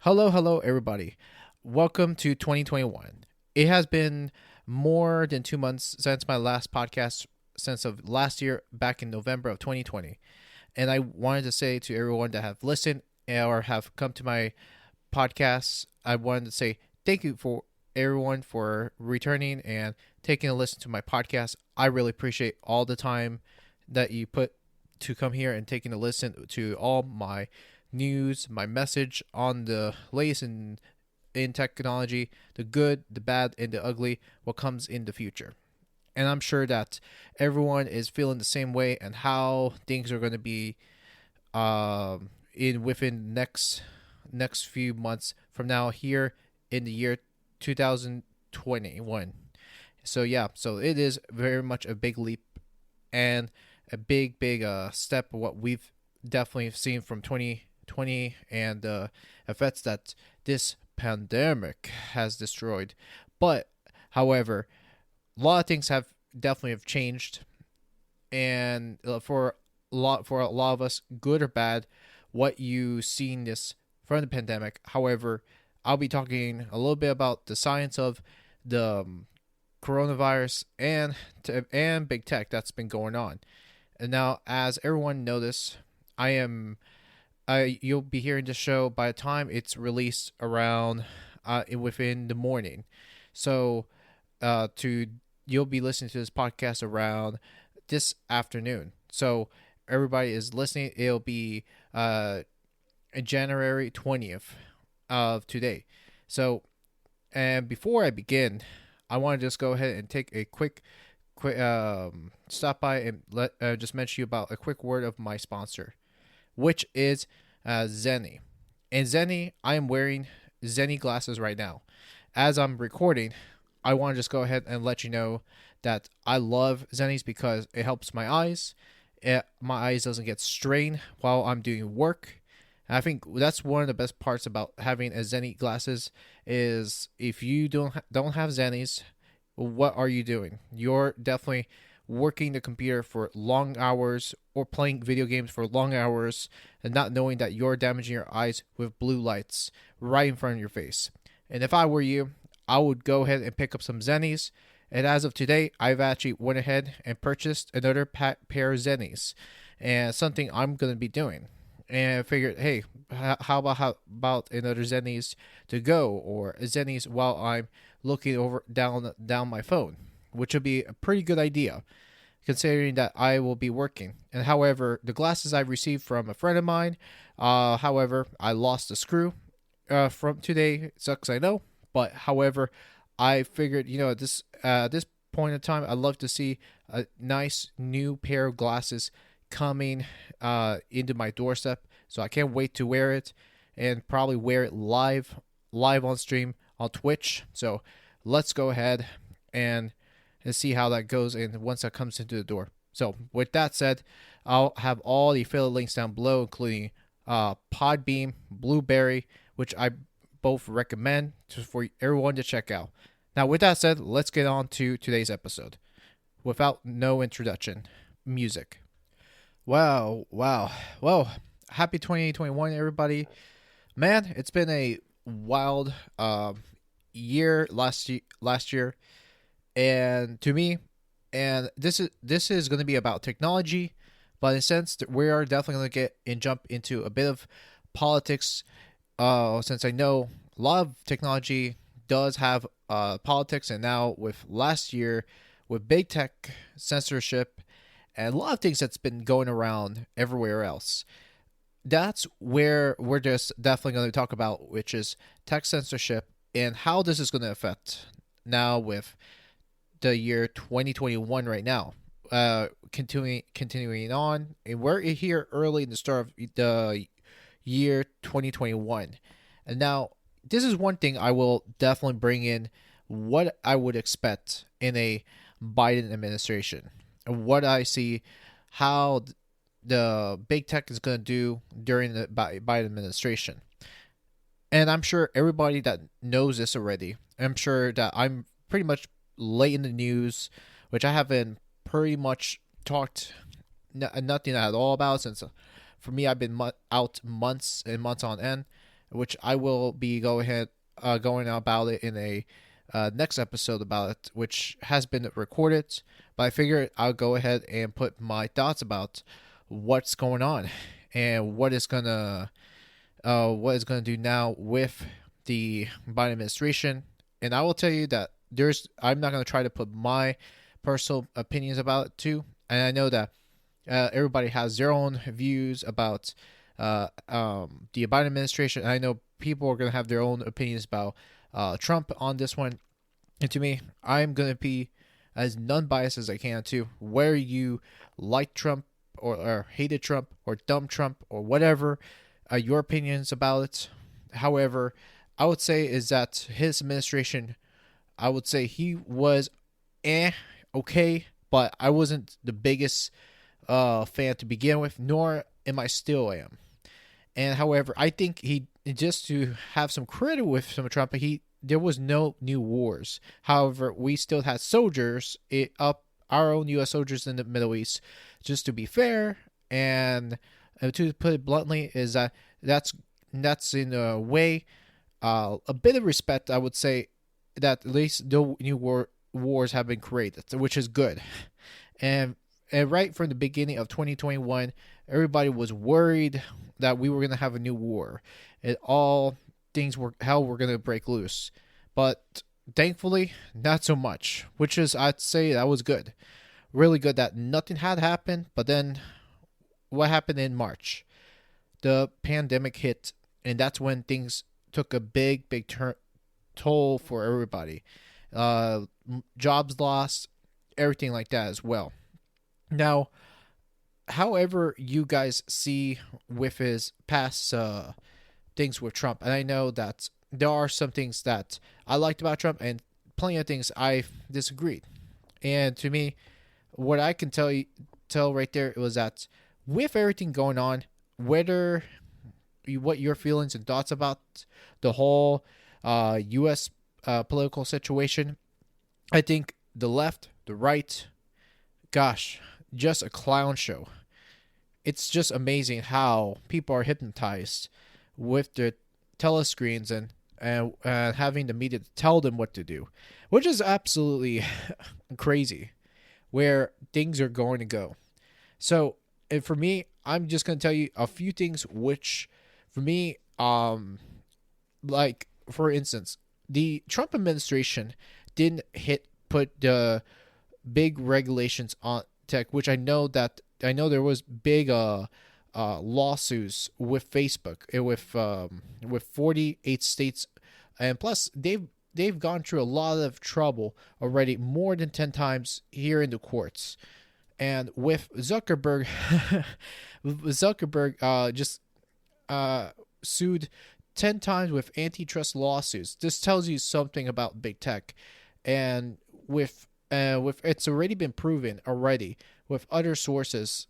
Hello, everybody. Welcome to 2021. It has been more than 2 months since my last podcast, since of last year, back in November of 2020. And I wanted to say to everyone that have listened or have come to my podcasts, I wanted to say thank you for everyone for returning and taking a listen to my podcast. I really appreciate all the time that you put to come here and taking a listen to all my news, my message on the latest in technology, the good, the bad, and the ugly, what comes in the future. And I'm sure that everyone is feeling the same way and how things are going to be in within next few months from now here in the year 2021. So yeah, so it is very much a big leap and a big step of what we've definitely seen from 2020 and the effects that this pandemic has destroyed. But however, a lot of things have definitely have changed, and for a lot of us, good or bad, what you seen this from the pandemic. However, I'll be talking a little bit about the science of the coronavirus and big tech that's been going on. And now, as everyone noticed, I am. You'll be hearing this show by the time it's released around within the morning. So, to you'll be listening to this podcast around this afternoon. So everybody is listening. It'll be January 20th of today. So, and before I begin, I want to just go ahead and take a quick stop by and let just mention you about a quick word of my sponsor, which is Zenni. And Zenni, I am wearing Zenni glasses right now. As I'm recording, I want to just go ahead and let you know that I love Zenni's because it helps my eyes. My eyes doesn't get strained while I'm doing work. And I think that's one of the best parts about having a Zenni glasses is if you don't have Zenni's, what are you doing? You're definitely working the computer for long hours or playing video games for long hours and not knowing that you're damaging your eyes with blue lights right in front of your face. And if I were you, I would go ahead and pick up some Zenni's. And as of today, I've actually went ahead and purchased another pair of Zenni's, and something I'm going to be doing. And I figured, hey, how about another Zenni's to go or a Zenni's while I'm looking over down my phone, which would be a pretty good idea, considering that I will be working. And however, the glasses I received from a friend of mine, however, I lost the screw from today. It sucks, I know, but however, I figured, at this point in time, I'd love to see a nice new pair of glasses coming into my doorstep. So I can't wait to wear it and probably wear it live on stream on Twitch. So let's go ahead and see how that goes and once that comes into the door. So with that said, I'll have all the affiliate links down below, including Podbeam, Blueberry, which I both recommend for everyone to check out. Now, with that said, let's get on to today's episode. Without no introduction, music. Wow. Well, happy 2021, everybody. Man, it's been a wild year last year, and to me, and this is going to be about technology, but in a sense, we are definitely going to get and jump into a bit of politics. Since I know a lot of technology does have politics, and now with last year with big tech censorship and a lot of things that's been going around everywhere else. That's where we're just definitely going to talk about, which is tech censorship and how this is going to affect now with the year 2021 right now. Continuing on, and we're here early in the start of the year 2021. And now, this is one thing I will definitely bring in what I would expect in a Biden administration and what I see how the big tech is going to do during the Biden administration. And I'm sure everybody that knows this already, I'm sure that I'm pretty much late in the news, which I haven't pretty much talked nothing at all about since for me I've been out months and months on end. which I will be going about it in a next episode about it, which has been recorded. But I figured I'll go ahead and put my thoughts about what's going on and what is gonna do now with the Biden administration. And I will tell you that I'm not gonna try to put my personal opinions about it too. And I know that everybody has their own views about the Biden administration. And I know people are going to have their own opinions about Trump on this one. And to me, I'm going to be as non-biased as I can too. Where you like Trump or hated Trump or dumb Trump or whatever, your opinions about it. However, I would say is that his administration, I would say he was okay, but I wasn't the biggest fan to begin with, nor am I still am. And however, I think he just to have some credit with some of Trump, there was no new wars. However, we still had soldiers up our own U.S. soldiers in the Middle East. Just to be fair, and to put it bluntly, is that's in a way a bit of respect. I would say that at least no new wars have been created, which is good. And right from the beginning of 2021, everybody was worried that we were going to have a new war. And all things were hell were going to break loose. But thankfully, not so much, which is, I'd say that was good. Really good that nothing had happened. But then what happened in March? The pandemic hit, and that's when things took a big toll for everybody. Jobs lost, everything like that as well. Now, however you guys see with his past things with Trump, and I know that there are some things that I liked about Trump and plenty of things I disagreed. And to me, what I can tell right there was that with everything going on, what your feelings and thoughts about the whole U.S. Political situation, I think the left, the right, gosh, just a clown show. It's just amazing how people are hypnotized with their telescreens and having the media tell them what to do, which is absolutely crazy where things are going to go. So, and for me, I'm just going to tell you a few things which, for me, like, for instance, the Trump administration didn't put the big regulations on tech, which I know there was big lawsuits with Facebook and with 48 states, and plus they've gone through a lot of trouble already, more than 10 times here in the courts. And with Zuckerberg, just sued 10 times with antitrust lawsuits. This tells you something about big tech, and with it's already been proven already with other sources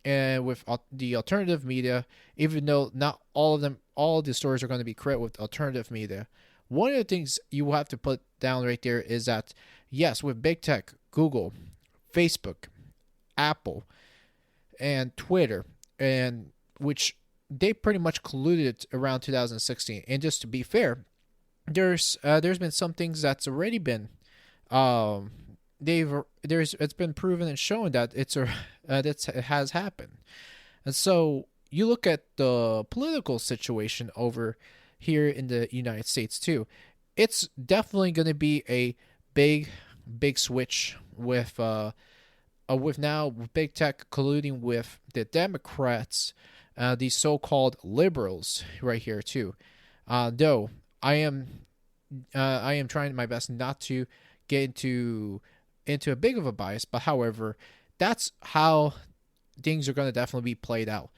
and with the alternative media, even though not all of the stories are going to be correct with alternative media. One of the things you have to put down right there is that, yes, with big tech, Google, Facebook, Apple, and Twitter, and which they pretty much colluded around 2016. And just to be fair, there's been some things that's already been it's been proven and shown that it has happened. And so you look at the political situation over here in the United States too. It's definitely going to be a big switch with now big tech colluding with the Democrats, these so-called liberals right here too. Though I am trying my best not to get into a big of a bias, but however, that's how things are going to definitely be played out.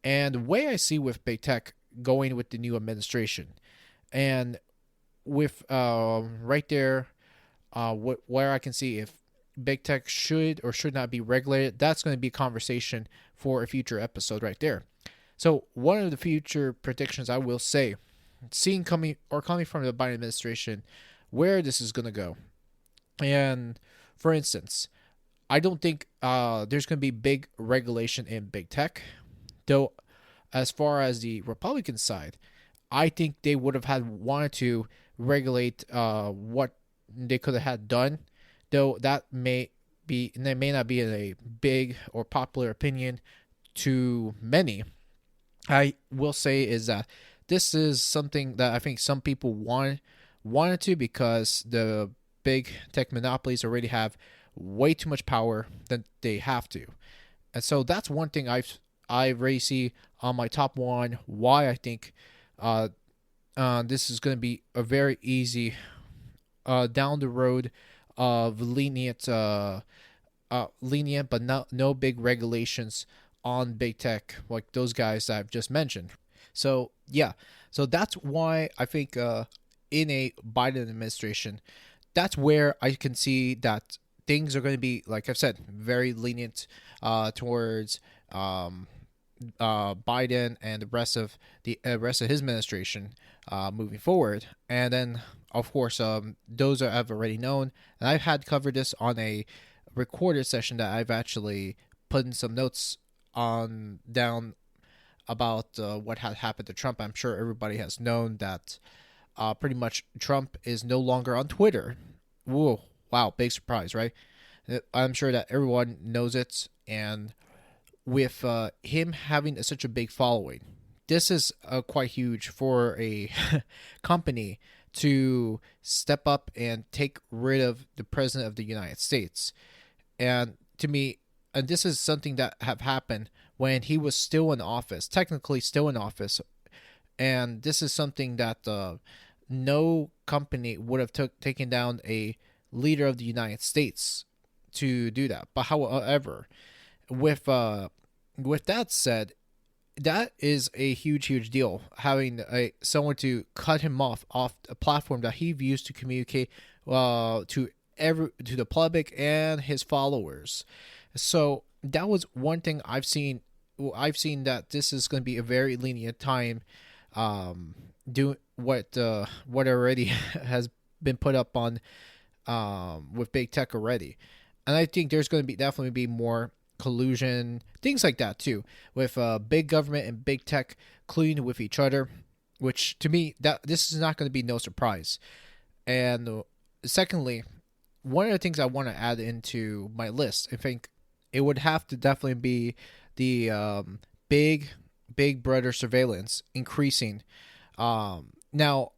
And the way I see with big tech going with the new administration, and with right there, where I can see if big tech should or should not be regulated, that's going to be a conversation for a future episode right there. So one of the future predictions I will say, coming from the Biden administration, where this is going to go. And for instance, I don't think there's going to be big regulation in big tech, though. As far as the Republican side, I think they would have had wanted to regulate what they could have had done, though that may not be a big or popular opinion to many. I will say is that this is something that I think some people wanted to, because the big tech monopolies already have way too much power that they have to. And so that's one thing I already see on my top one why I think uh, this is going to be a very easy down the road of lenient but no big regulations on big tech like those guys that I've just mentioned. So yeah, so that's why I think in a Biden administration, that's where I can see that things are going to be, like I've said, very lenient towards Biden and the rest of his administration moving forward. And then, of course, those are I've already known, and I've had covered this on a recorded session that I've actually put in some notes on down about what had happened to Trump. I'm sure everybody has known that pretty much Trump is no longer on Twitter. Whoa, wow, big surprise, right? I'm sure that everyone knows it, and with him having such a big following, this is quite huge for a company to step up and take rid of the president of the United States. And to me, and this is something that have happened when he was still in office, technically still in office, and this is something that no company would have taken down a leader of the United States to do that. But however, with that said, that is a huge deal. Having someone to cut him off a platform that he used to communicate to the public and his followers. So that was one thing I've seen. I've seen that this is going to be a very lenient time, doing what already has been put up on with big tech already, and I think there's going to be definitely be more collusion, things like that too, with big government and big tech colluding with each other, which to me that this is not going to be no surprise. And secondly, one of the things I want to add into my list, I think it would have to definitely be the big brother surveillance increasing. Now,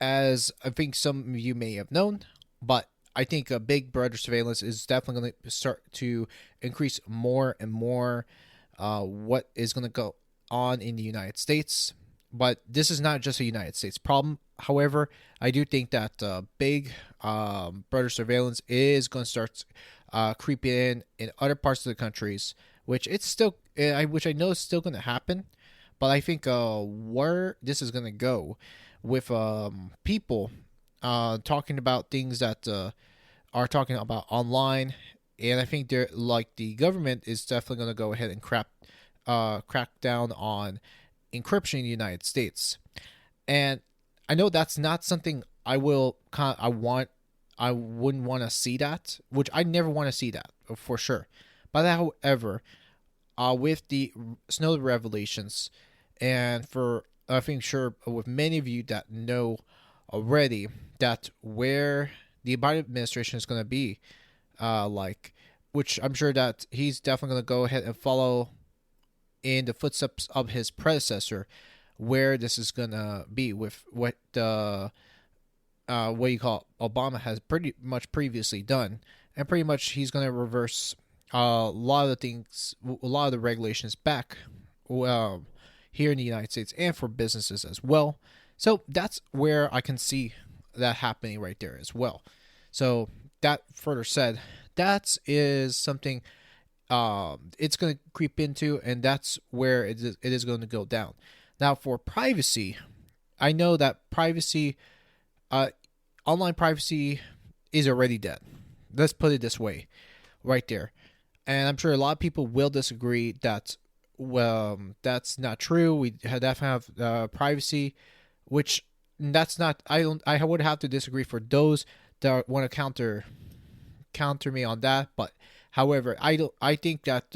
as I think some of you may have known, but I think a big brother surveillance is definitely going to start to increase more and more what is going to go on in the United States. But this is not just a United States problem. However, I do think that big brother surveillance is going to start creeping in other parts of the countries, which I know is still going to happen. But I think where this is going to go with people talking about things that are talking about online, and I think they're like the government is definitely going to go ahead and crack down on encryption in the United States. And I know that's not something I wouldn't want to see that, which I never want to see that for sure. But however, with the Snowden revelations, and for I think sure with many of you that know already that where the Biden administration is going to be, which I'm sure that he's definitely going to go ahead and follow in the footsteps of his predecessor, where this is going to be with what what you call Obama has pretty much previously done, and pretty much he's going to reverse a lot of the things, a lot of the regulations back here in the United States and for businesses as well. So that's where I can see that happening right there as well. So that further said, that is something it's going to creep into, and that's where it is going to go down. Now for privacy, I know that privacy, online privacy is already dead. Let's put it this way, right there. And I'm sure a lot of people will disagree that, well, that's not true. We definitely have privacy, which that's not. I would have to disagree for those that want to counter me on that. But however, I think that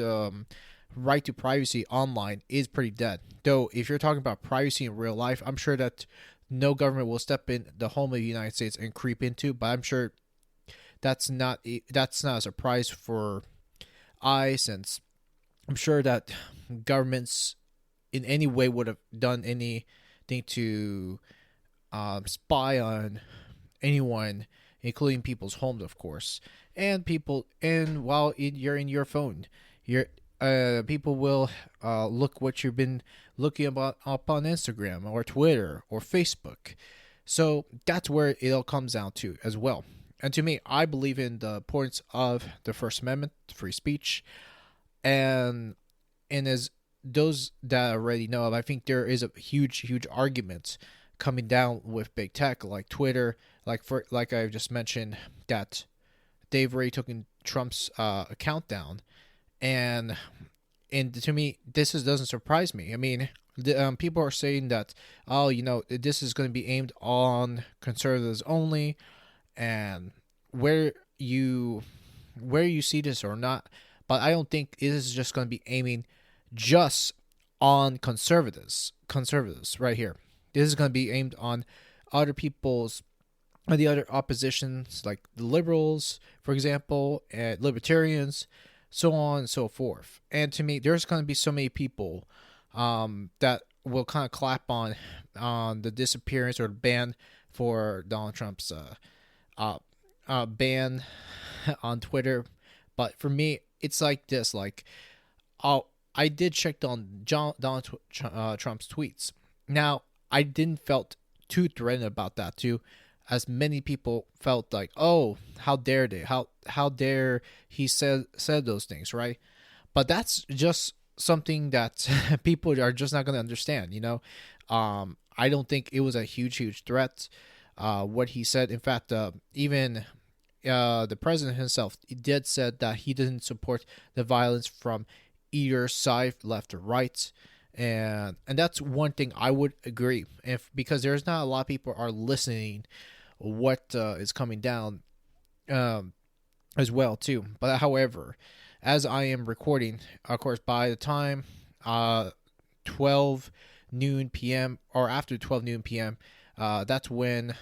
right to privacy online is pretty dead. Though, if you're talking about privacy in real life, I'm sure that no government will step in the home of the United States and creep into. But I'm sure that's not a surprise for I, since I'm sure that governments in any way would have done anything to spy on anyone, including people's homes, of course, and while you're in your phone, your people will look what you've been looking about up on Instagram or Twitter or Facebook. So that's where it all comes down to as well. And to me, I believe in the importance of the First Amendment, free speech, and as those that already know, I think there is a huge argument coming down with big tech like Twitter, like I just mentioned, that they've already taken Trump's account down, and to me, doesn't surprise me. I mean, people are saying that, oh, this is going to be aimed on conservatives only, and where you see this or not, but I don't think it is just going to be aiming just on conservatives right here. This is going to be aimed on other people's, the other oppositions, like the liberals, for example, and libertarians, so on and so forth. And to me, there's going to be so many people that will kind of clap on the disappearance or ban for Donald Trump's ban on Twitter. But for me, it's like this. Like, I did check on Donald Trump's tweets. Now, I didn't felt too threatened about that too, as many people felt like, oh, how dare they? How dare he said those things, right? But that's just something that people are just not going to understand. I don't think it was a huge threat. What he said, in fact, even the president himself, he did said that he didn't support the violence from either side, left or right, and that's one thing I would agree, because there's not a lot of people are listening what is coming down as well too. But however, as I am recording, of course, by the time 12 noon p.m. or after 12 noon p.m., that's when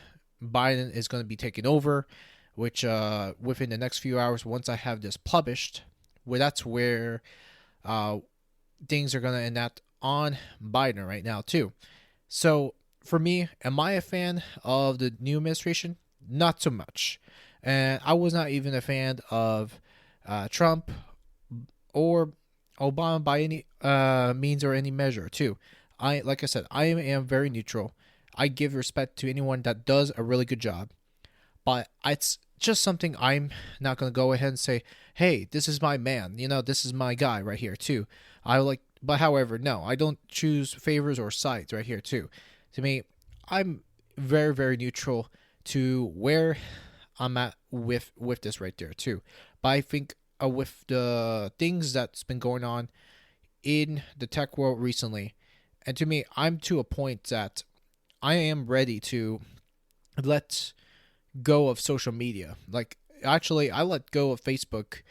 Biden is going to be taking over, which within the next few hours, once I have this published, that's where things are going to enact on Biden right now too. So for me, am I a fan of the new administration? Not so much. And I was not even a fan of Trump or Obama by any means or any measure too. Like I said, I am very neutral. I give respect to anyone that does a really good job. But it's just something I'm not going to go ahead and say, hey, this is my man. This is my guy right here too. But however, no, I don't choose favors or sides right here too. To me, I'm very neutral to where I'm at with this right there too. But I think with the things that's been going on in the tech world recently, and to me, I'm to a point that I am ready to let go of social media. Like, actually, I let go of Facebook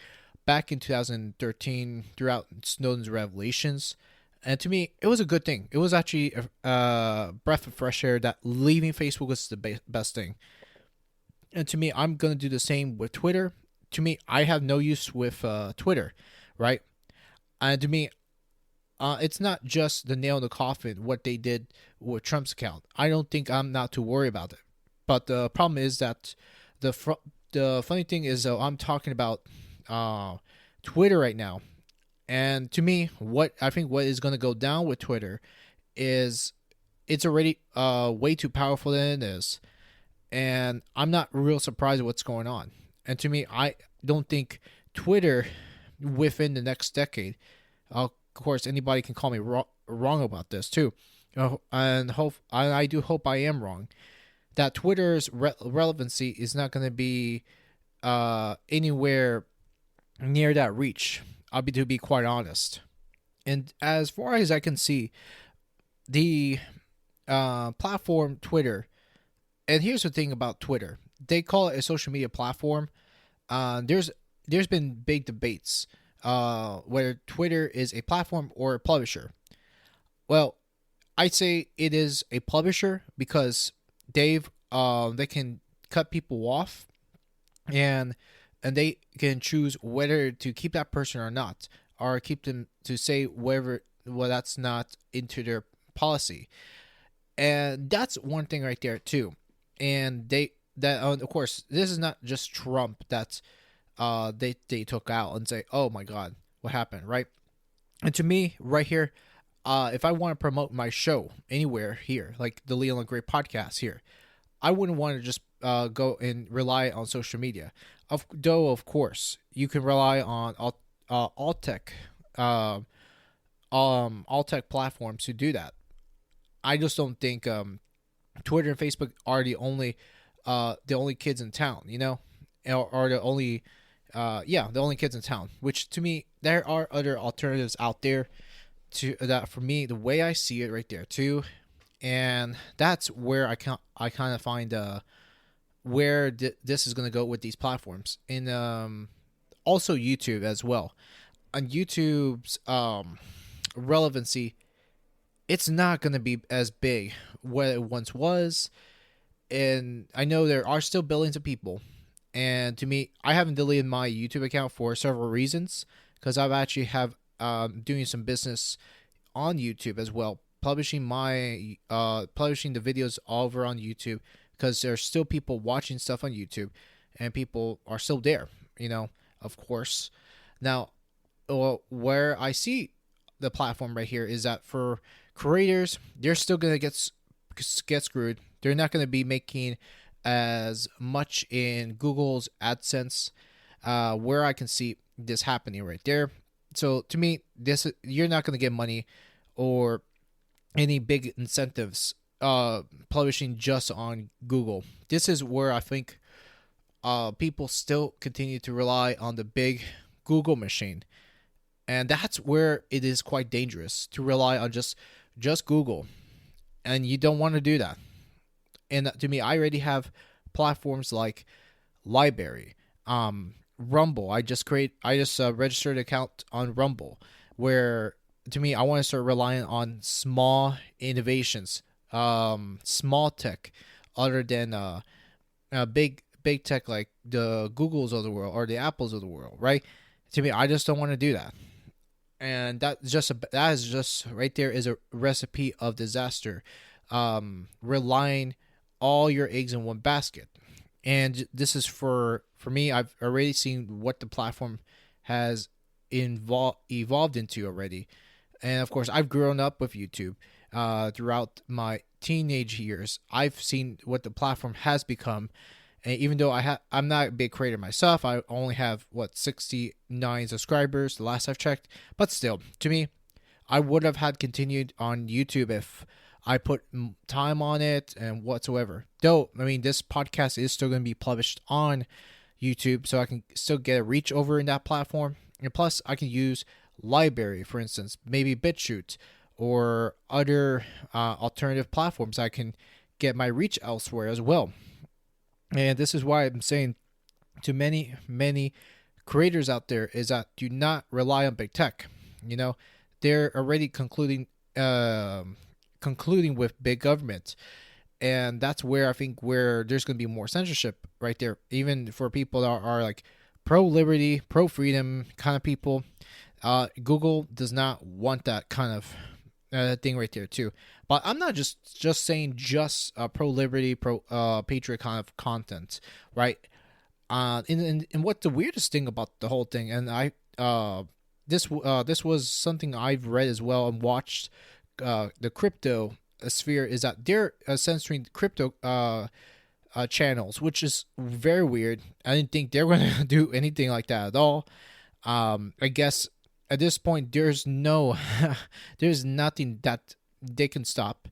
back in 2013 throughout Snowden's revelations. And to me, it was a good thing. It was actually a breath of fresh air that leaving Facebook was the best thing. And to me, I'm going to do the same with Twitter. To me, I have no use with Twitter, right? And to me, it's not just the nail in the coffin, what they did with Trump's account. I don't think I'm not to worry about it. But the problem is that the funny thing is, I'm talking about Twitter right now. And to me, what is going to go down with Twitter is it's already way too powerful than it is. And I'm not real surprised at what's going on. And to me, I don't think Twitter within the next decade, of course, anybody can call me wrong about this too. And I do hope I am wrong, that Twitter's relevancy is not going to be anywhere near that reach. To be quite honest. And as far as I can see, the platform Twitter, and here's the thing about Twitter, they call it a social media platform. There's been big debates whether Twitter is a platform or a publisher. Well, I'd say it is a publisher because they can cut people off, and they can choose whether to keep that person or not, or keep them to say whatever, well, that's not into their policy. And that's one thing right there too. And of course, this is not just Trump that they took out and say, oh my god, what happened, right? And to me right here, if I want to promote my show anywhere here, like the Leland Gray podcast here, I wouldn't want to just go and rely on social media. Of course, you can rely on all tech, all tech platforms to do that. I just don't think Twitter and Facebook are the only kids in town, you know, or the only, the only kids in town. Which to me, there are other alternatives out there to that. For me, the way I see it, right there too, and that's where I kind of find where this is going to go with these platforms, and also YouTube as well. On YouTube's relevancy, it's not going to be as big what it once was. And I know there are still billions of people. And to me, I haven't deleted my YouTube account for several reasons, because I've actually have doing some business on YouTube as well, publishing publishing the videos over on YouTube, because there's still people watching stuff on YouTube, and people are still there, you know, of course. Now, where I see the platform right here is that for creators, they're still gonna get screwed. They're not gonna be making as much in Google's AdSense, where I can see this happening right there. So to me, you're not gonna get money or any big incentives publishing just on Google. This is where I think people still continue to rely on the big Google machine. And that's where it is quite dangerous to rely on just Google. And you don't want to do that. And to me, I already have platforms like Library, Rumble. I just registered an account on Rumble, where to me, I want to start relying on small innovations, small tech, other than big tech like the Googles of the world or the Apples of the world, right? To me, I just don't want to do that. And that is just right there is a recipe of disaster. Relying all your eggs in one basket. And this is for me, I've already seen what the platform has evolved into already. And of course, I've grown up with YouTube throughout my teenage years. I've seen what the platform has become. And even though I'm not a big creator myself, I only have 69 subscribers the last I've checked. But still, to me, I would have had continued on YouTube if I put time on it and whatsoever. Though, I mean, this podcast is still going to be published on YouTube, so I can still get a reach over in that platform. And plus, I can use Library, for instance, maybe BitChute or other alternative platforms. I can get my reach elsewhere as well. And this is why I'm saying to many creators out there is that do not rely on big tech. You know, they're already concluding with big government, and that's where I think where there's going to be more censorship right there, even for people that are like pro liberty, pro freedom kind of people. Google does not want that kind of thing right there too. But I'm not just saying just pro liberty, pro patriot kind of content, right? And what the weirdest thing about the whole thing, and this was something I've read as well and watched, the crypto sphere, is that they're censoring crypto channels, which is very weird. I didn't think they were going to do anything like that at all. I guess at this point, there's nothing that they can stop.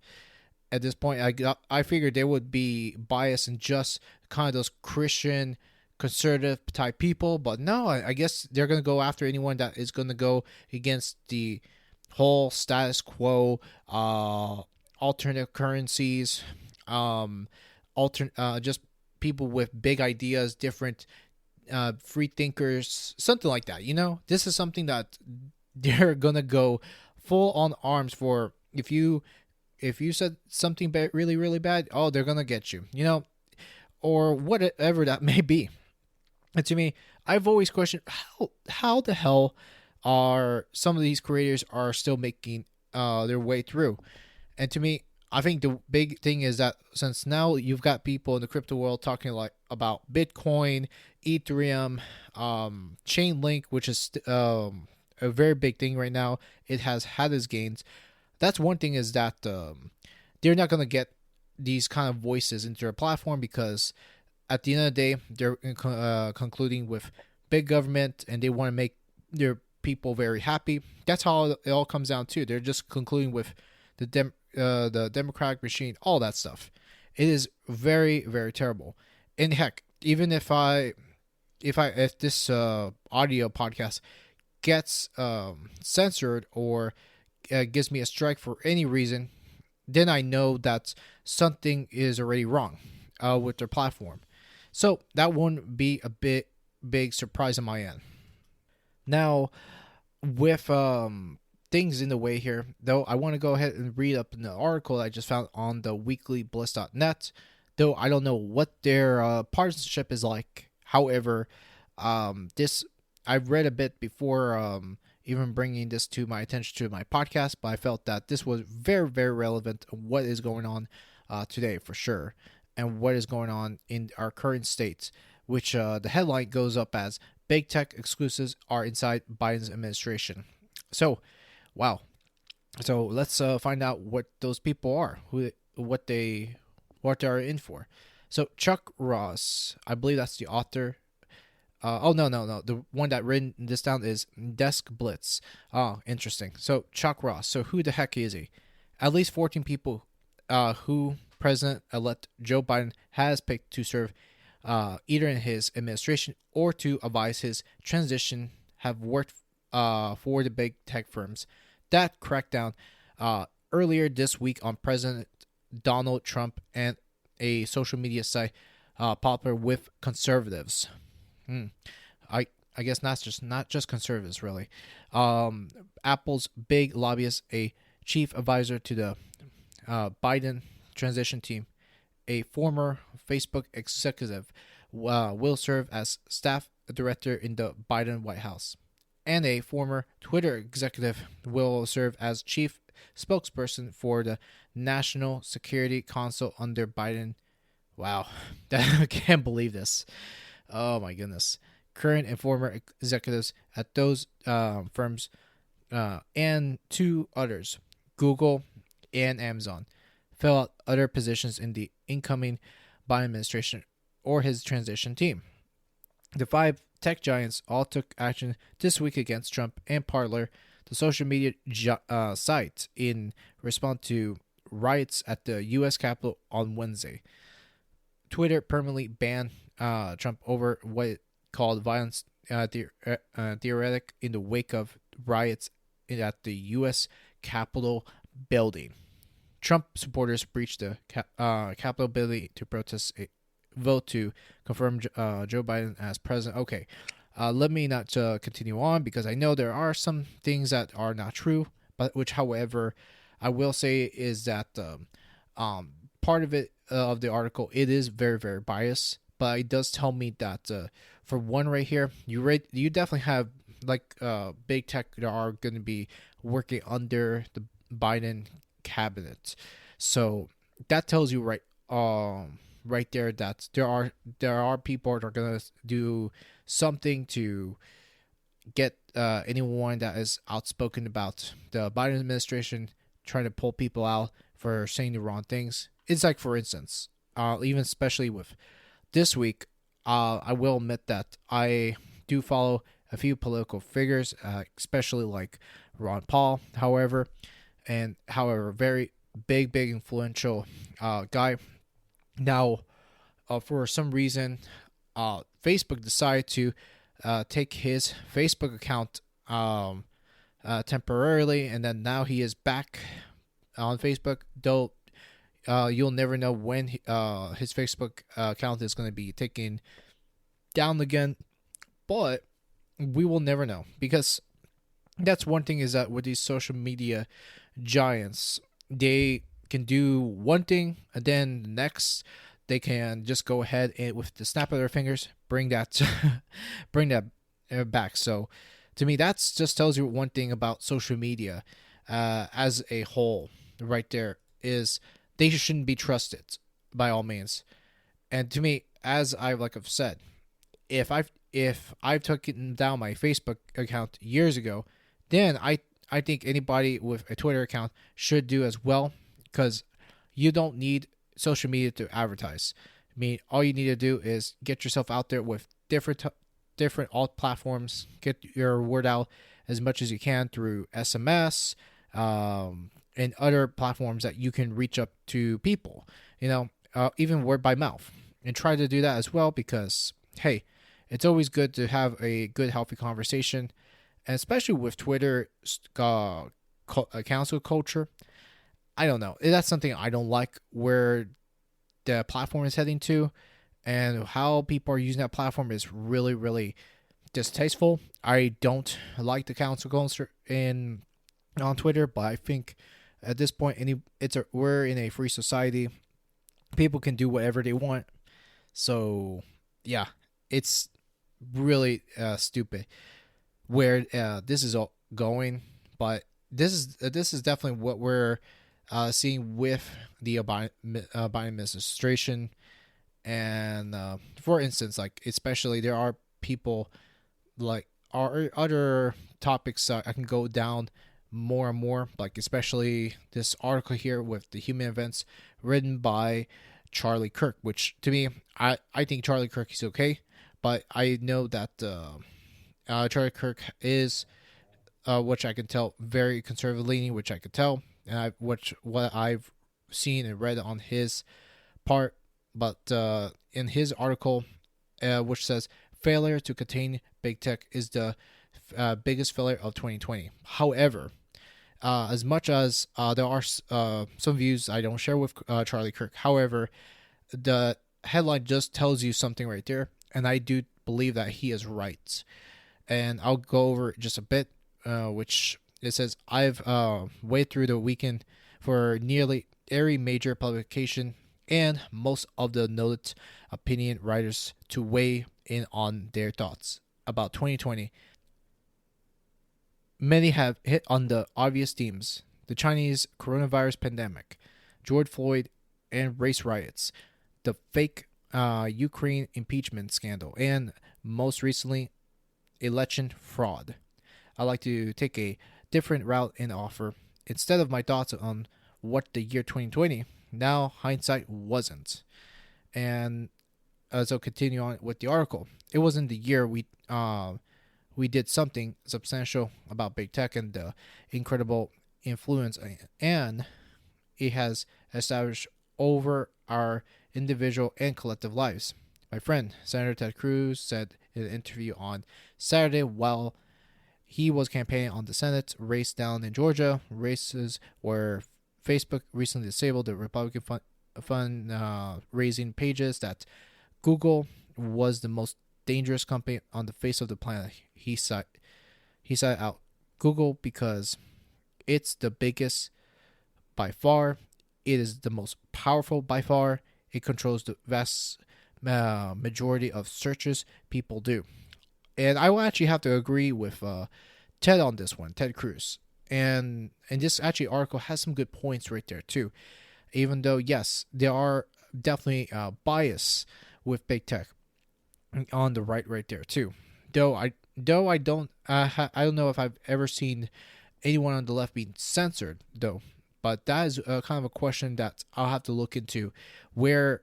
At this point, I figured they would be biased and just kind of those Christian conservative type people, but no, I guess they're going to go after anyone that is going to go against the whole status quo, alternative currencies, just people with big ideas, different free thinkers, something like that. This is something that they're gonna go full on arms for. If you said something really really bad, oh, they're gonna get you. Or whatever that may be. And to me, I've always questioned how the hell are some of these creators are still making their way through. And to me, I think the big thing is that since now you've got people in the crypto world talking like about Bitcoin, Ethereum, Chainlink, which is a very big thing right now. It has had its gains. That's one thing, is that they're not going to get these kind of voices into their platform, because at the end of the day, they're concluding with big government, and they want to make their people very happy. That's how it all comes down to. They're just concluding with the democratic machine, all that stuff. It is very very terrible. And heck, even if this audio podcast gets censored, or gives me a strike for any reason, then I know that something is already wrong with their platform. So that won't be a big surprise on my end. Now, with things in the way here, though, I want to go ahead and read up an article I just found on the weeklybliss.net. Though I don't know what their partnership is like. However, this I've read a bit before even bringing this to my attention to my podcast, but I felt that this was very, very relevant to what is going on today for sure, and what is going on in our current states, which the headline goes up as "Big Tech Exclusives Are Inside Biden's Administration." So, wow. So let's find out what those people are, what they're in for. So Chuck Ross, I believe that's the author. Oh, no. The one that written this down is Desk Blitz. Oh, interesting. So Chuck Ross. So who the heck is he? At least 14 people who President-elect Joe Biden has picked to serve either in his administration or to advise his transition have worked for the big tech firms that cracked down earlier this week on President Donald Trump and a social media site popular with conservatives. I guess not just conservatives, really. Apple's big lobbyist, a chief advisor to the Biden transition team, a former Facebook executive, will serve as staff director in the Biden White House, and a former Twitter executive will serve as chief spokesperson for the National Security Council under Biden. Wow, I can't believe this. Oh my goodness. Current and former executives at those firms and two others, Google and Amazon, fill out other positions in the incoming Biden administration or his transition team. The five tech giants all took action this week against Trump and Parler, the social media site, in response to riots at the U.S. Capitol on Wednesday. Twitter permanently banned Trump over what it called violence theoretic in the wake of riots at the U.S. Capitol building. Trump supporters breached the Capitol building to protest a vote to confirm Joe Biden as president. Okay, let me not continue on, because I know there are some things that are not true, but which, however, I will say is that part of it of the article, it is very very biased, but it does tell me that for one right here, you definitely have like big tech that are going to be working under the Biden cabinet. So that tells you right there that there are people that are going to do something to get anyone that is outspoken about the Biden administration, trying to pull people out for saying the wrong things. It's like, for instance, even especially with this week, I will admit that I do follow a few political figures, especially like Ron Paul, however, very big influential guy. Now, for some reason, Facebook decided to take his Facebook account temporarily, and then now he is back on Facebook, though you'll never know when his Facebook account is going to be taken down again. but we will never know, because that's one thing, is that with these social media giants, they can do one thing, and then the next they can just go ahead and with the snap of their fingers bring that bring that back. So to me, that's just tells you one thing about social media as a whole. Right there is, they shouldn't be trusted by all means. And to me, as I've said, if I've taken down my Facebook account years ago, then I think anybody with a Twitter account should do as well, because you don't need social media to advertise. I mean, all you need to do is get yourself out there with different alt platforms. Get your word out as much as you can through SMS, and other platforms that you can reach up to people. Even word by mouth, and try to do that as well, because hey, it's always good to have a good, healthy conversation, and especially with Twitter cancel culture. I don't know. That's something I don't like, where the platform is heading to, and how people are using that platform is really, really distasteful. I don't like the cancel culture on Twitter, but I think at this point, we're in a free society. People can do whatever they want. So yeah, it's really stupid where this is all going. But this is definitely what we're seeing with the Biden administration. And for instance, like, especially there are people, like, our other topics I can go down more and more, like especially this article here with the human events written by Charlie Kirk, which to me, I think Charlie Kirk is okay, but I know that Charlie Kirk is, which I can tell, very conservative leaning, which I could tell, and what I've seen and read on his part. But in his article, which says failure to contain big tech is the biggest failure of 2020. However, as much as there are some views I don't share with Charlie Kirk, however, the headline just tells you something right there, and I do believe that he is right. And I'll go over just a bit, which it says, I've weighed through the weekend for nearly every major publication and most of the noted opinion writers to weigh in on their thoughts about 2020. Many have hit on the obvious themes: the Chinese coronavirus pandemic, George Floyd and race riots, the fake Ukraine impeachment scandal, and most recently, election fraud. I like to take a different route and offer, instead of my thoughts on what the year 2020, now hindsight wasn't. And as I'll continue on with the article, it wasn't the year we did something substantial about big tech and the incredible influence and it has established over our individual and collective lives. My friend, Senator Ted Cruz, said in an interview on Saturday while he was campaigning on the Senate race down in Georgia, races where Facebook recently disabled the Republican fund raising pages, that Google was the most dangerous company on the face of the planet. He said out Google because it's the biggest by far. It is the most powerful by far. It controls the vast majority of searches people do. And I will actually have to agree with Ted on this one, Ted Cruz. And this actually article has some good points right there too. Even though, yes, there are definitely bias with big tech on the right there too. I don't know if I've ever seen anyone on the left being censored though. But that is kind of a question that I'll have to look into, where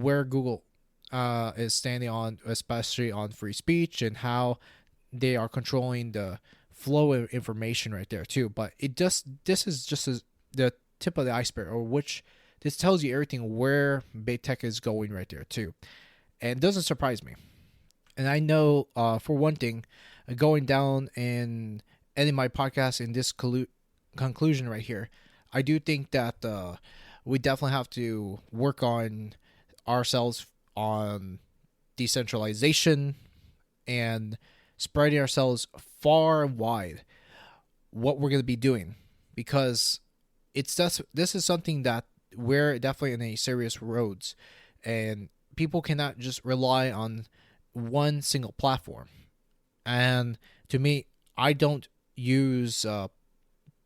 Google is standing on, especially on free speech, and how they are controlling the flow of information right there too. But this is just the tip of the iceberg, or which this tells you everything where big tech is going right there too, and it doesn't surprise me. And I know for one thing, going down and ending my podcast in this conclusion right here, I do think that we definitely have to work on ourselves on decentralization and spreading ourselves far and wide, what we're going to be doing, because this is something that we're definitely in a serious roads, and people cannot just rely on one single platform. And to me, I don't use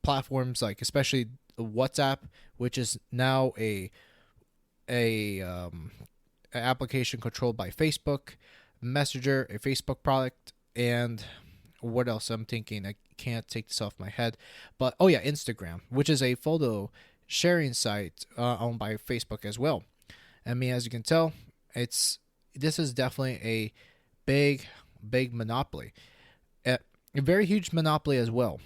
platforms like, especially WhatsApp, which is now a application controlled by Facebook, Messenger, a Facebook product, and what else I'm thinking. I can't take this off my head, but oh yeah, Instagram, which is a photo sharing site owned by Facebook as well. I mean, as you can tell, this is definitely a big monopoly, a very huge monopoly as well.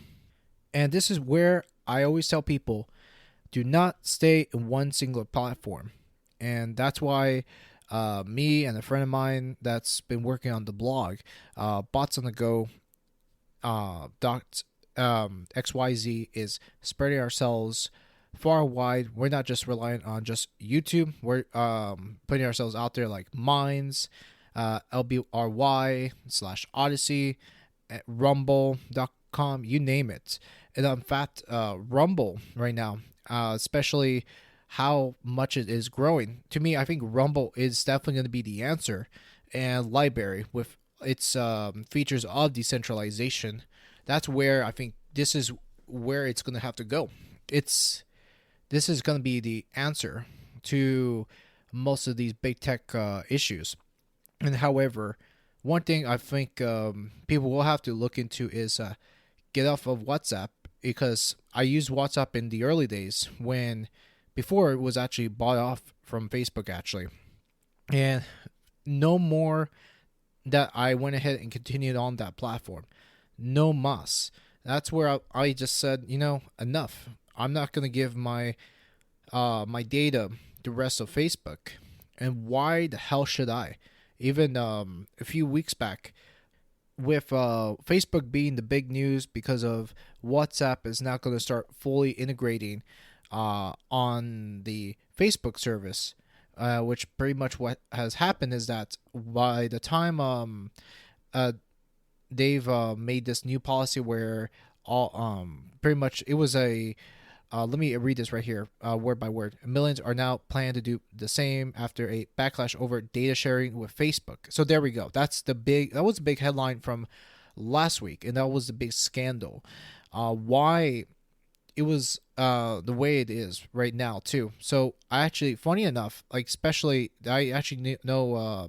And this is where I always tell people, do not stay in one single platform. And that's why me and a friend of mine that's been working on the blog, Bots on the Go dot XYZ, is spreading ourselves far wide. We're not just reliant on just YouTube. We're putting ourselves out there like Minds, LBRY/Odyssey, Rumble.com, you name it. And in fact, Rumble right now, especially how much it is growing. To me, I think Rumble is definitely going to be the answer. And Library, with its features of decentralization, that's where I think this is where it's going to have to go. This is going to be the answer to most of these big tech issues. And however, one thing I think people will have to look into is get off of WhatsApp, because I used WhatsApp in the early days before it was actually bought off from Facebook actually. And no more that I went ahead and continued on that platform. No mas. That's where I just said, enough. I'm not going to give my data the rest of Facebook. And why the hell should I? Even a few weeks back, with Facebook being the big news because of WhatsApp is now going to start fully integrating on the Facebook service, which pretty much what has happened is that by the time they've made this new policy where all pretty much it was a let me read this right here, word by word. Millions are now planning to do the same after a backlash over data sharing with Facebook. So there we go. That was a big headline from last week, and that was the big scandal. Why it was the way it is right now too. So I actually, funny enough, like especially I actually know.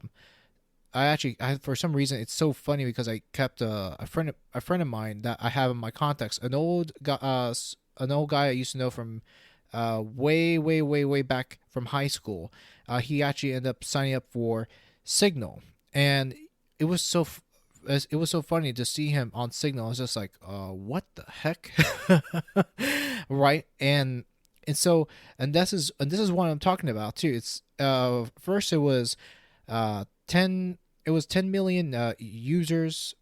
For some reason, it's so funny because I kept a friend of mine that I have in my contacts, an old guy I used to know from way back from high school. He actually ended up signing up for Signal, and it was so funny to see him on Signal. I was just like, what the heck, right? And this is what I'm talking about too. It's first it was 10 million users,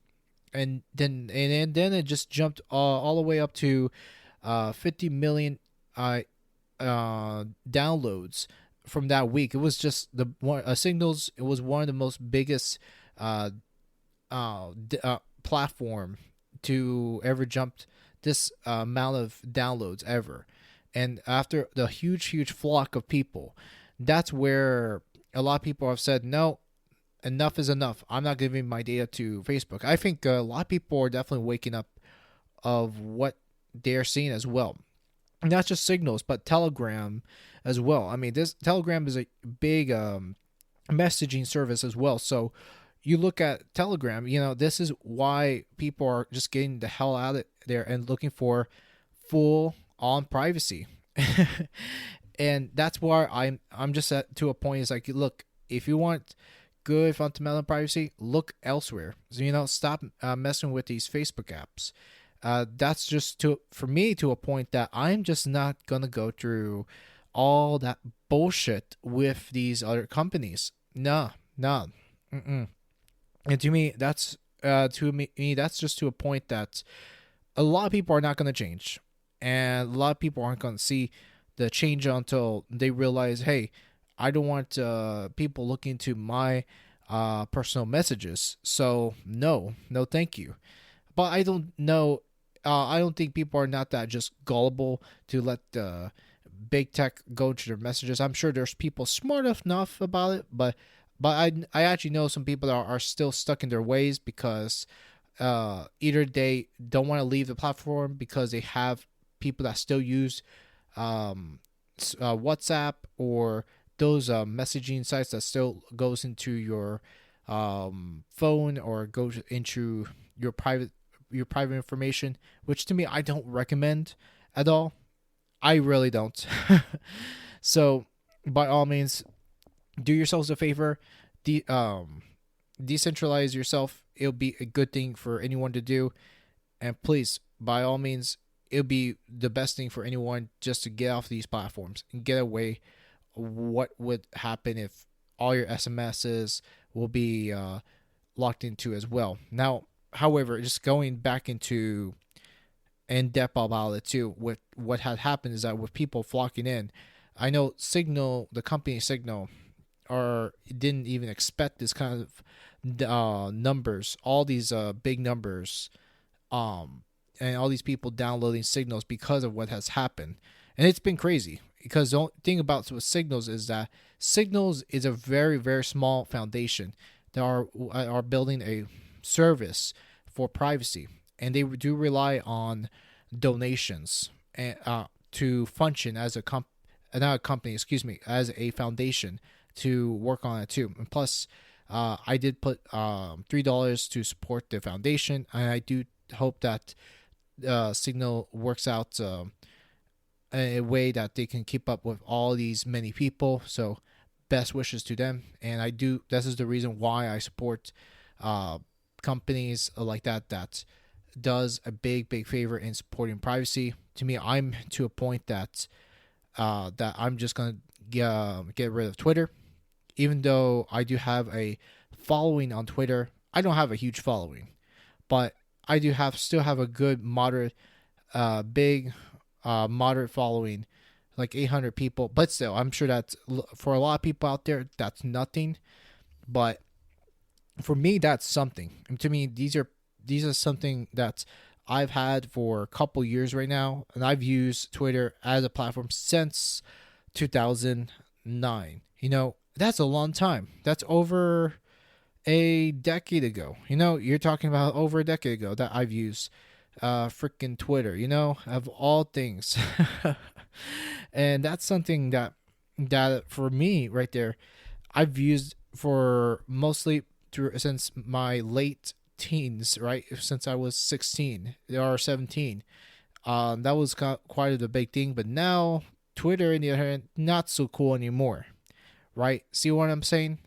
and then it just jumped all the way up to 50 million downloads from that week. It was just the one Signals. It was one of the most biggest platform to ever jump this amount of downloads ever. And after the huge flock of people, that's where a lot of people have said, no, enough is enough. I'm not giving my data to Facebook. I think a lot of people are definitely waking up of what they're seeing as well. Not just Signals, but Telegram as well. I mean, this Telegram is a big messaging service as well. So you look at Telegram, this is why people are just getting the hell out of there and looking for full on privacy. And that's why I'm just to a point. It's like, look, if you want good fundamental privacy, look elsewhere. So, stop messing with these Facebook apps. That's just for me to a point that I'm just not gonna go through all that bullshit with these other companies. No. Mm-mm. And to me, that's just to a point that a lot of people are not gonna change, and a lot of people aren't gonna see the change until they realize, hey, I don't want people looking to my personal messages. So no, thank you. But I don't know. I don't think people are not that just gullible to let big tech go to their messages. I'm sure there's people smart enough about it, but I actually know some people that are still stuck in their ways because either they don't want to leave the platform because they have people that still use WhatsApp or those messaging sites that still goes into your phone or goes into your private information, which to me I don't recommend at all. I really don't. So, by all means, do yourselves a favor. De- um, Decentralize yourself. It'll be a good thing for anyone to do. And please, by all means, it'll be the best thing for anyone just to get off these platforms and get away. What would happen if all your SMSs will be locked into as well? Now, however, just going back into in depth about it too, with what had happened is that with people flocking in, I know Signal, the company Signal, or didn't even expect this kind of numbers, all these big numbers, um, and all these people downloading Signals because of what has happened, and it's been crazy. Because the thing about with Signals is that Signals is a very small foundation that are building a service for privacy, and they do rely on donations and to function as a not a company, excuse me, as a foundation to work on it too. And plus, I did put $3 to support the foundation, and I do hope that Signal works out a way that they can keep up with all these many people. So, best wishes to them. And I do. This is the reason why I support companies like that does a big favor in supporting privacy. To me, I'm to a point that I'm just gonna get rid of Twitter, even though I do have a following on Twitter. I don't have a huge following, but I do still have a good moderate, big, moderate following, like 800 people. But still, I'm sure that's for a lot of people out there that's nothing. But for me, that's something. And to me, these are something that I've had for a couple years right now, and I've used Twitter as a platform since 2009. That's a long time. That's over a decade ago. You're talking about over a decade ago that I've used freaking Twitter, of all things. And that's something that for me right there, I've used for mostly since my late teens, right? Since I was 16 or 17. That was quite a big thing, but now Twitter, on the other hand, not so cool anymore, right? See what I'm saying?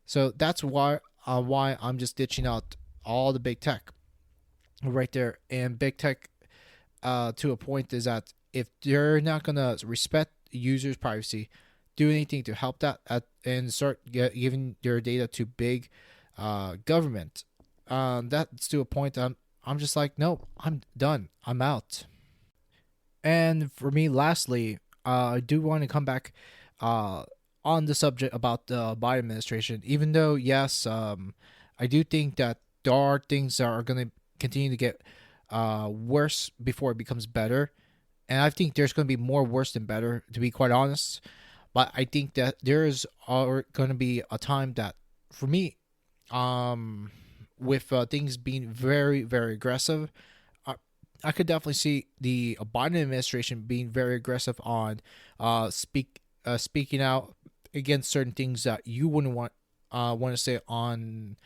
So that's why I'm just ditching out all the big tech right there. And big tech, to a point, is that if they're not gonna respect users' privacy, do anything to help that and start giving their data to big government, that's to a point that I'm just like, nope, I'm done. I'm out. And for me, lastly, I do want to come back on the subject about the Biden administration. Even though, yes, I do think that there are things that are going to continue to get worse before it becomes better. And I think there's going to be more worse than better, to be quite honest. But I think that there is going to be a time that, for me, with things being very aggressive, I could definitely see the Biden administration being very aggressive on speaking out against certain things that you wouldn't want to say on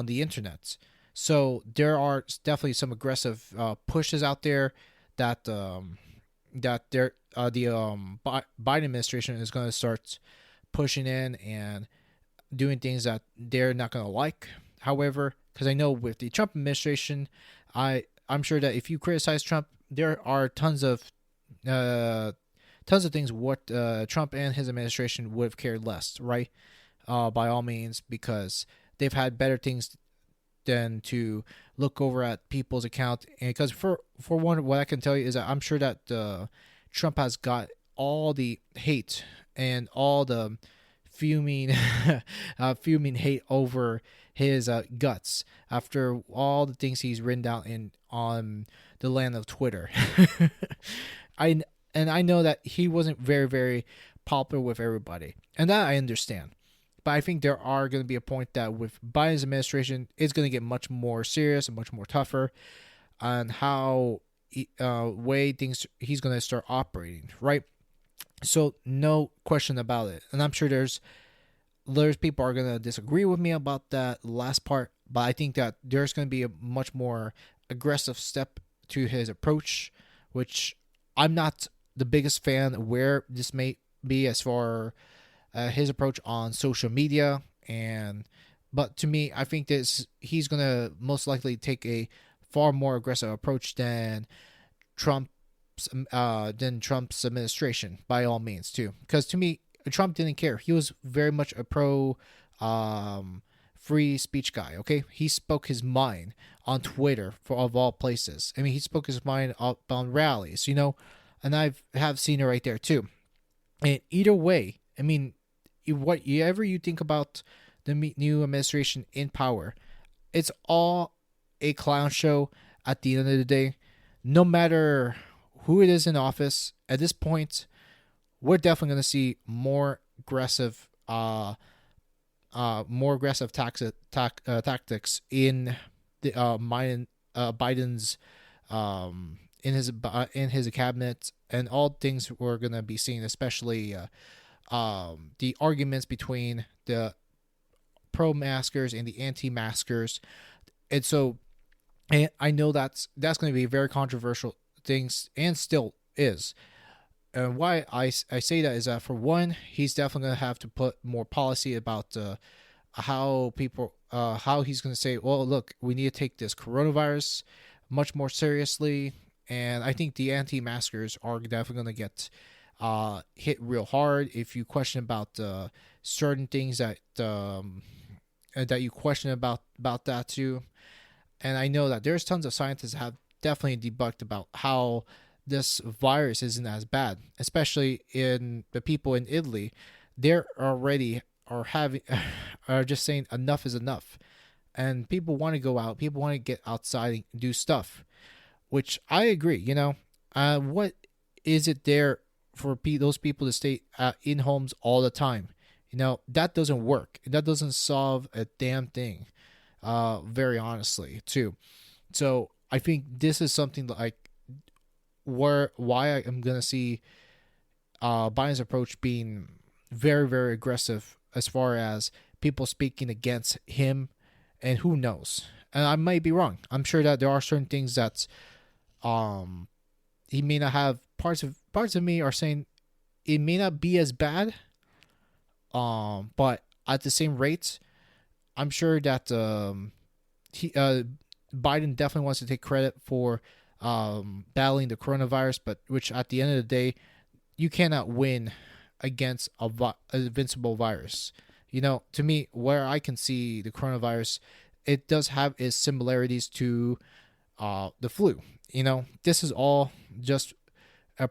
the internet. So there are definitely some aggressive pushes out there that the Biden administration is going to start pushing in and doing things that they're not going to like. However, because I know with the Trump administration, I'm sure that if you criticize Trump, there are tons of things what Trump and his administration would have cared less, right? By all means, because they've had better things than to look over at people's account. And because for one, what I can tell you is that I'm sure that Trump has got all the hate and all the fuming, fuming hate over his guts after all the things he's written down in on the land of Twitter. I and I know that he wasn't very very popular with everybody, and that I understand. But I think there are going to be a point that with Biden's administration, it's going to get much more serious and much more tougher on how way things he's going to start operating, right? So no question about it, and I'm sure there's people are going to disagree with me about that last part, but I think that there's going to be a much more aggressive step to his approach, which I'm not the biggest fan where this may be as far his approach on social media. And but to me, I think this he's going to most likely take a far more aggressive approach Trump's than Trump's administration by all means too, because to me Trump didn't care. He was very much a pro free speech guy. Okay, he spoke his mind on Twitter for of all places. I mean, he spoke his mind up on rallies, and I have seen it right there too. And either way, I mean, whatever you think about the new administration in power, it's all a clown show at the end of the day. No matter who it is in office, at this point, we're definitely going to see more aggressive tactics in the Biden's in his cabinet, and all things we're going to be seeing, especially the arguments between the pro-maskers and the anti-maskers. And so, and I know that's going to be very controversial things, and still is. And why I say that is that, for one, he's definitely going to have to put more policy about how he's going to say, well, look, we need to take this coronavirus much more seriously. And I think the anti-maskers are definitely going to get hit real hard if you question about certain things that you question about that too. And I know that there's tons of scientists that have definitely debunked about how this virus isn't as bad, especially in the people in Italy. They're already are just saying enough is enough, and people want to go out, people want to get outside and do stuff, which I agree. What is it there for those people to stay in homes all the time? That doesn't work. That doesn't solve a damn thing. Very honestly, too. So I think this is something like why I am gonna see Biden's approach being very, very aggressive as far as people speaking against him, and who knows? And I might be wrong. I'm sure that there are certain things that he may not have. Parts of me are saying it may not be as bad, but at the same rate, I'm sure that Biden definitely wants to take credit for battling the coronavirus, but which at the end of the day, you cannot win against a invincible virus. To me, where I can see the coronavirus, it does have its similarities to the flu. This is all just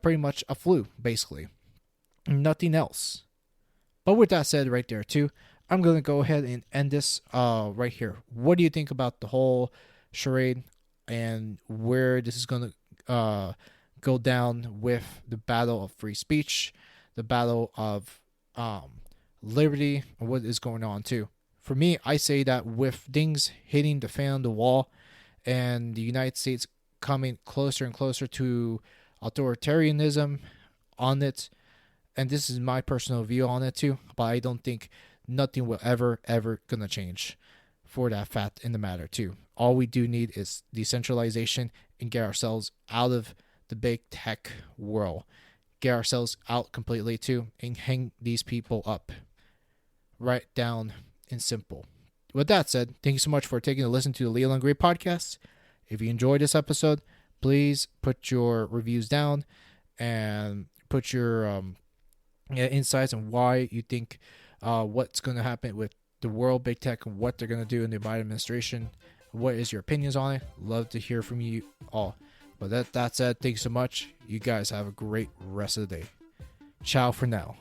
pretty much a flu, basically. Nothing else. But with that said right there too, I'm going to go ahead and end this right here. What do you think about the whole charade and where this is going to go down with the battle of free speech, the battle of liberty, and what is going on too? For me, I say that with things hitting the fan on the wall and the United States coming closer and closer to authoritarianism on it, and this is my personal view on it too, but I don't think nothing will ever gonna change for that fact in the matter too. All we do need is decentralization and get ourselves out of the big tech world. Get ourselves out completely too and hang these people up. Right down and simple. With that said, thank you so much for taking a listen to the Leland Gray podcast. If you enjoyed this episode, please put your reviews down and put your insights on why you think what's going to happen with the world big tech and what they're going to do in the Biden administration. What is your opinions on it? Love to hear from you all. But that said, thank you so much. You guys have a great rest of the day. Ciao for now.